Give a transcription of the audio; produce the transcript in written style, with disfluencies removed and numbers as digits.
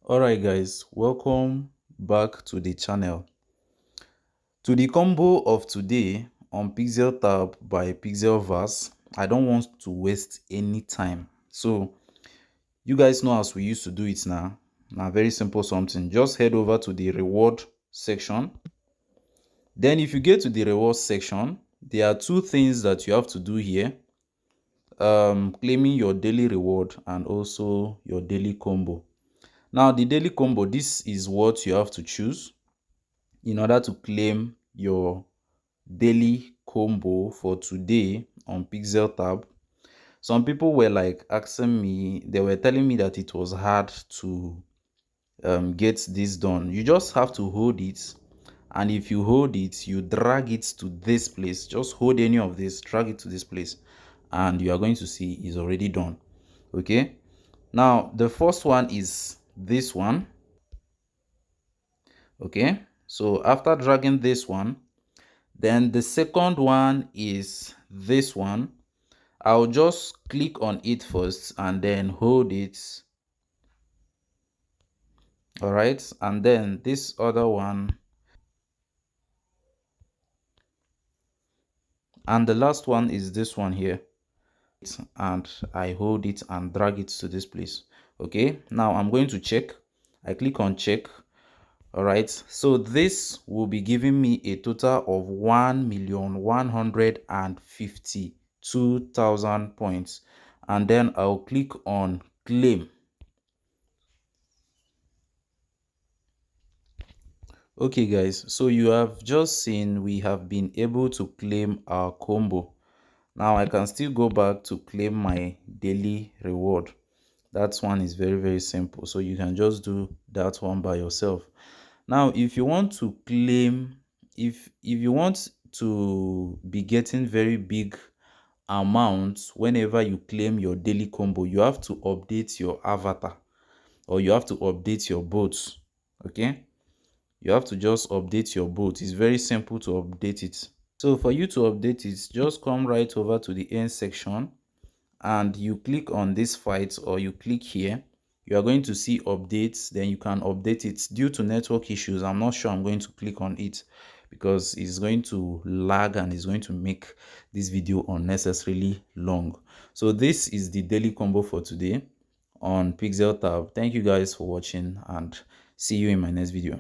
Alright guys, welcome back to the channel. To the combo of today on Pixeltap by Pixelverse, I don't want to waste any time. So you guys know as we used to do it now. Now very simple something. Just head over to the reward section. Then if you get to the reward section, there are two things that you have to do here. Claiming your daily reward and also your daily combo. Now the daily combo, this is what you have to choose in order to claim your daily combo for today on Pixeltap. Some people were like asking me, they were telling me that it was hard to get this done. You just have to hold it, and if you hold it, you drag it to this place. Just hold any of this, drag it to this place, and you are going to see it's already done. Okay, now the first one is this one. Okay, so after dragging this one, then the second one is this one. I'll just click on it first and then hold it. All right, and then this other one, and the last one is this one here, and I hold it and drag it to this place. Okay, now I'm going to check. I click on check. All right, so this will be giving me a total of 1,152,000 points, and then I'll click on claim. Okay guys, so you have just seen we have been able to claim our combo. Now I can still go back to claim my daily reward. That one is very simple, so you can just do that one by yourself. Now if you want to claim, if you want to be getting very big amounts whenever you claim your daily combo, you have to update your avatar, or you have to update your boats. Okay, you have to just update your boat. It's very simple to update it. So for you to update it, just come right over to the end section and you click on this fight, or you click here. You are going to see updates, then you can update it. Due to network issues, I'm not sure I'm going to click on it because it's going to lag and it's going to make this video unnecessarily long. So this is the daily combo for today on Pixeltap. Thank you guys for watching and see you in my next video.